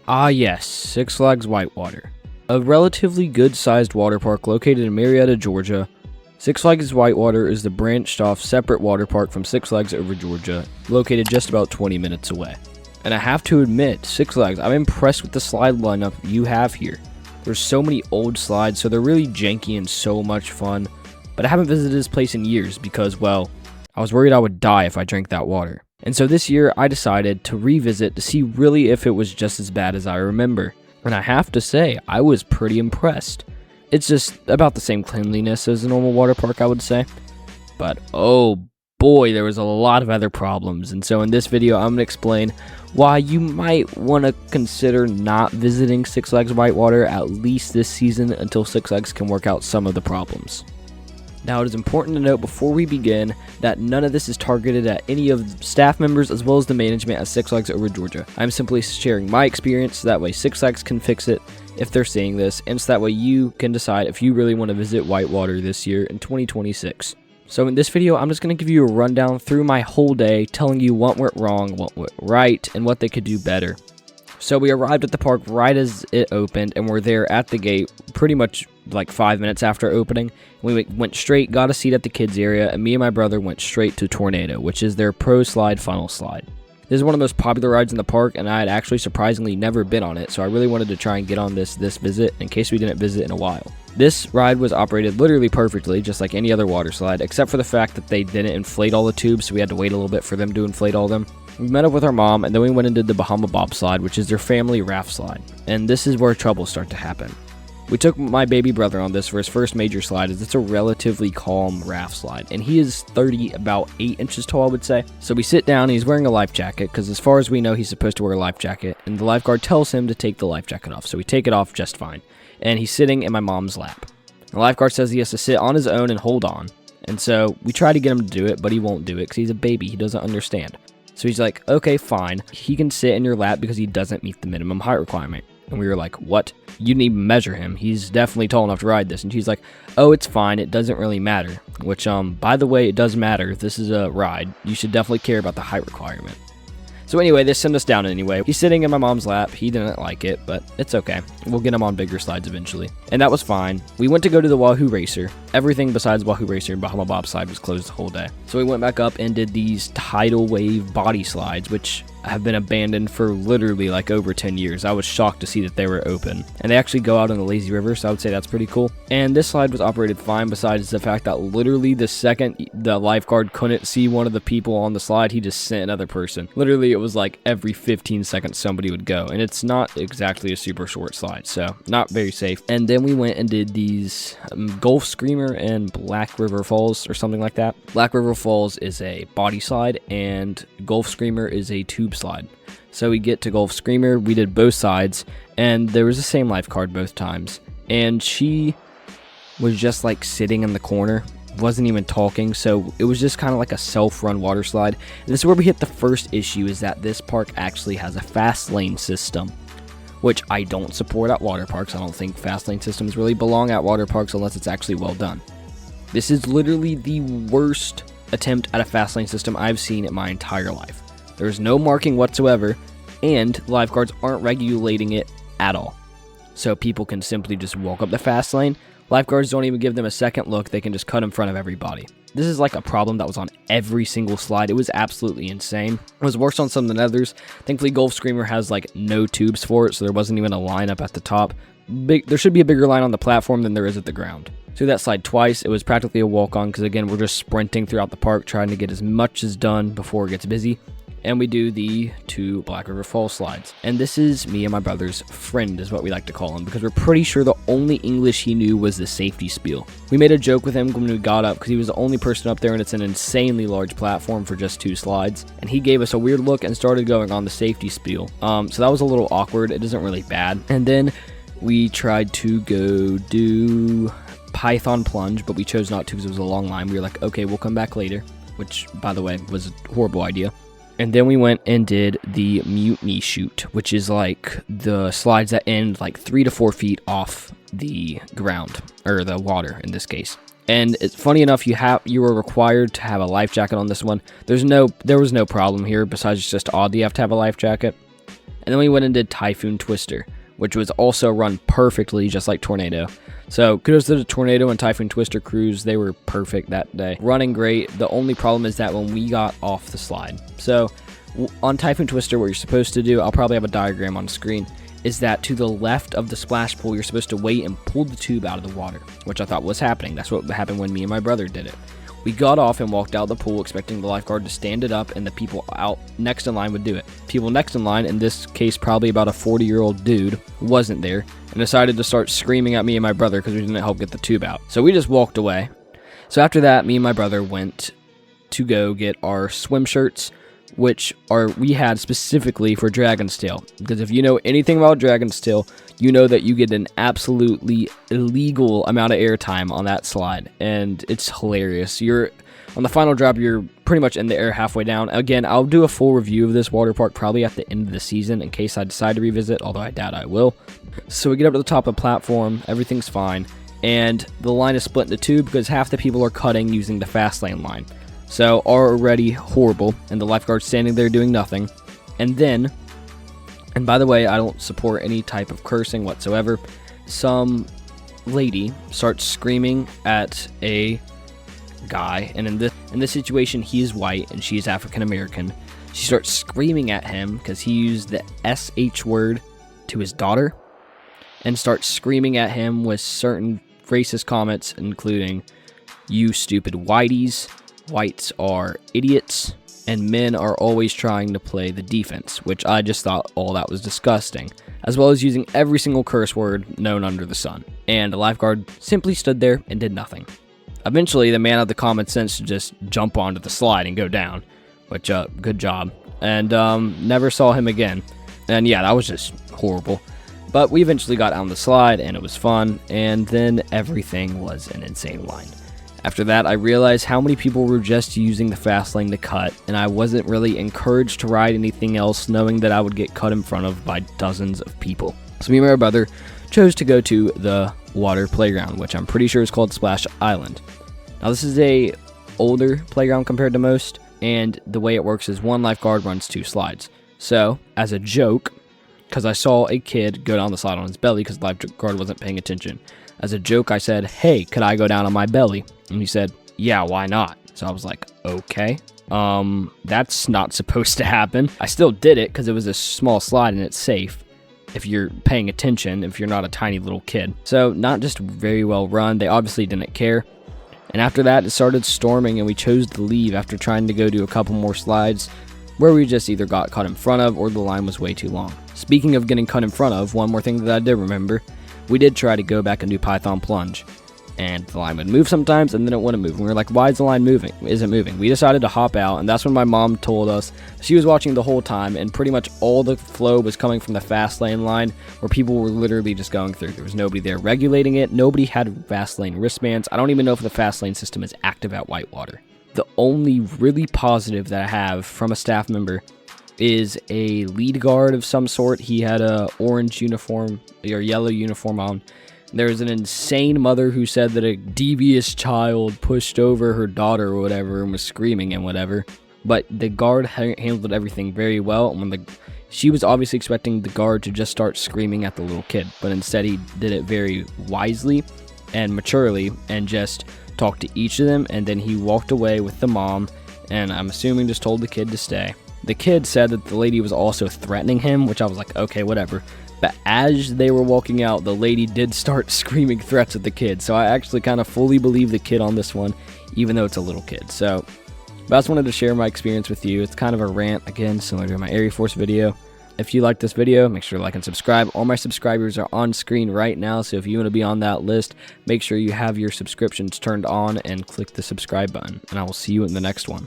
Ah yes, Six Flags Whitewater. A relatively good-sized water park located in Marietta, Georgia. Six Flags Whitewater is the branched-off separate water park from Six Flags over Georgia, located just about 20 minutes away. And I have to admit, Six Flags, I'm impressed with the slide lineup you have here. There's so many old slides, so they're really janky and so much fun. But I haven't visited this place in years because, well, I was worried I would die if I drank that water. And so this year, I decided to revisit to see really if it was just as bad as I remember. And I have to say, I was pretty impressed. It's just about the same cleanliness as a normal water park, I would say. But oh boy, there was a lot of other problems. And so in this video, I'm going to explain why you might want to consider not visiting Six Flags Whitewater at least this season until Six Flags can work out some of the problems. Now, it is important to note before we begin that none of this is targeted at any of the staff members as well as the management at Six Flags over Georgia. I'm simply sharing my experience so that way Six Flags can fix it if they're seeing this, and so that way you can decide if you really want to visit Whitewater this year in 2026. So in this video, I'm just going to give you a rundown through my whole day, telling you what went wrong, what went right, and what they could do better. So we arrived at the park right as it opened, and we're there at the gate pretty much like 5 minutes after opening. We went straight, got a seat at the kids area, and me and my brother went straight to Tornado, which is their pro slide funnel slide. This is one of the most popular rides in the park, and I had actually surprisingly never been on it, so I really wanted to try and get on this visit in case we didn't visit in a while. This ride was operated literally perfectly, just like any other water slide, except for the fact that they didn't inflate all the tubes, so we had to wait a little bit for them to inflate all of them. We met up with our mom, and then we went and did the Bahama Bob slide, which is their family raft slide. And this is where troubles start to happen. We took my baby brother on this for his first major slide, as it's a relatively calm raft slide. And he is about 8 inches tall, I would say. So we sit down, and he's wearing a life jacket, because as far as we know, he's supposed to wear a life jacket. And the lifeguard tells him to take the life jacket off, so we take it off just fine. And he's sitting in my mom's lap. The lifeguard says he has to sit on his own and hold on. And so we try to get him to do it, but he won't do it, because he's a baby. He doesn't understand. So he's like, okay, fine. He can sit in your lap because he doesn't meet the minimum height requirement. And we were like, what? You didn't even measure him. He's definitely tall enough to ride this. And she's like, oh, it's fine. It doesn't really matter. Which, by the way, it does matter. This is a ride. You should definitely care about the height requirement. So anyway, they sent us down anyway. He's sitting in my mom's lap. He didn't like it, but it's okay. We'll get him on bigger slides eventually. And that was fine. We went to go to the Wahoo Racer. Everything besides Wahoo Racer and Bahama Bob slide was closed the whole day. So we went back up and did these tidal wave body slides, which have been abandoned for literally like over 10 years. I was shocked to see that they were open. And they actually go out in the lazy river, so I would say that's pretty cool. And this slide was operated fine besides the fact that literally the second the lifeguard couldn't see one of the people on the slide, he just sent another person. Literally, it was like every 15 seconds somebody would go. And it's not exactly a super short slide, so not very safe. And then we went and did these Gulf Screamer and Black River Falls or something like that. Black River Falls is a body slide and Gulf Screamer is a tube slide. So we get to Gulf Screamer, we did both sides, and there was the same lifeguard both times. And she was just like sitting in the corner, wasn't even talking, so it was just kind of like a self-run water slide. And this is where we hit the first issue, is that this park actually has a fast lane system, which I don't support at water parks. I don't think fast lane systems really belong at water parks unless it's actually well done. This is literally the worst attempt at a fast lane system I've seen in my entire life. There's no marking whatsoever, and lifeguards aren't regulating it at all. So people can simply just walk up the fast lane. Lifeguards don't even give them a second look. They can just cut in front of everybody. This is like a problem that was on every single slide. It was absolutely insane. It was worse on some than others. Thankfully, Gulf Screamer has like no tubes for it, so there wasn't even a line up at the top. There should be a bigger line on the platform than there is at the ground. So that slide twice. It was practically a walk-on because, again, we're just sprinting throughout the park trying to get as much as done before it gets busy. And we do the 2 Black River Falls slides. And this is me and my brother's friend, is what we like to call him, because we're pretty sure the only English he knew was the safety spiel. We made a joke with him when we got up, because he was the only person up there, and it's an insanely large platform for just 2 slides. And he gave us a weird look and started going on the safety spiel. So that was a little awkward. It isn't really bad. And then we tried to go do Python Plunge, but we chose not to because it was a long line. We were like, okay, we'll come back later, which, by the way, was a horrible idea. And then we went and did the Mutiny Chute, which is like the slides that end like 3 to 4 feet off the ground, or the water in this case. And it's funny enough, you were required to have a life jacket on this one. There was no problem here, besides it's just odd that you have to have a life jacket. And then we went and did Typhoon Twister, which was also run perfectly just like Tornado. So kudos to the Tornado and Typhoon Twister crews. They were perfect that day. Running great. The only problem is that when we got off the slide. So on Typhoon Twister, what you're supposed to do, I'll probably have a diagram on the screen, is that to the left of the splash pool, you're supposed to wait and pull the tube out of the water, which I thought was happening. That's what happened when me and my brother did it. We got off and walked out the pool expecting the lifeguard to stand it up and the people out next in line would do it. People next in line, in this case probably about a 40-year-old dude, wasn't there and decided to start screaming at me and my brother because we didn't help get the tube out. So we just walked away. So after that, me and my brother went to go get our swim shirts, which we had specifically for Dragon's Tail. Because if you know anything about Dragon's Tail, you know that you get an absolutely illegal amount of airtime on that slide, and it's hilarious. You're on the final drop, you're pretty much in the air halfway down. Again, I'll do a full review of this water park probably at the end of the season in case I decide to revisit, although I doubt I will. So we get up to the top of the platform, everything's fine, and the line is split into two because half the people are cutting using the fast lane line. So already horrible, and the lifeguard's standing there doing nothing. And by the way, I don't support any type of cursing whatsoever. Some lady starts screaming at a guy, and in this situation, he is white and she is African American. She starts screaming at him because he used the SH word to his daughter, and starts screaming at him with certain racist comments, including "you stupid whiteys," "whites are idiots," and "men are always trying to play the defense," which I just thought all that was disgusting, as well as using every single curse word known under the sun. And the lifeguard simply stood there and did nothing. Eventually, the man had the common sense to just jump onto the slide and go down, which, good job, and never saw him again. And yeah, that was just horrible. But we eventually got on the slide, and it was fun, and then everything was an insane line. After that, I realized how many people were just using the fast lane to cut, and I wasn't really encouraged to ride anything else, knowing that I would get cut in front of by dozens of people. So me and my brother chose to go to the water playground, which I'm pretty sure is called Splash Island. Now this is a older playground compared to most, and the way it works is one lifeguard runs two slides. So, as a joke, because I saw a kid go down the slide on his belly because the lifeguard wasn't paying attention. As a joke, I said, "Hey, could I go down on my belly?" And he said, "Yeah, why not?" So I was like, okay, that's not supposed to happen. I still did it because it was a small slide and it's safe if you're paying attention, if you're not a tiny little kid. So not just very well run. They obviously didn't care. And after that, it started storming and we chose to leave after trying to go do a couple more slides where we just either got cut in front of or the line was way too long. Speaking of getting cut in front of, one more thing that I did remember, we did try to go back and do Python Plunge. And the line would move sometimes, and then it wouldn't move. And we were like, why is the line moving? Isn't moving. We decided to hop out, and that's when my mom told us she was watching the whole time, and pretty much all the flow was coming from the fast lane line, where people were literally just going through. There was nobody there regulating it. Nobody had fast lane wristbands. I don't even know if the fast lane system is active at Whitewater. The only really positive that I have from a staff member is a lead guard of some sort. He had a orange uniform or yellow uniform on. There was an insane mother who said that a devious child pushed over her daughter or whatever and was screaming and whatever. But the guard handled everything very well. And she was obviously expecting the guard to just start screaming at the little kid, but instead he did it very wisely and maturely and just talked to each of them. And then he walked away with the mom, and I'm assuming just told the kid to stay. The kid said that the lady was also threatening him, which I was like, okay, whatever. But as they were walking out, the lady did start screaming threats at the kid. So I actually kind of fully believe the kid on this one, even though it's a little kid. So I just wanted to share my experience with you. It's kind of a rant, again, similar to my Area Force video. If you like this video, make sure to like and subscribe. All my subscribers are on screen right now. So if you want to be on that list, make sure you have your subscriptions turned on and click the subscribe button. And I will see you in the next one.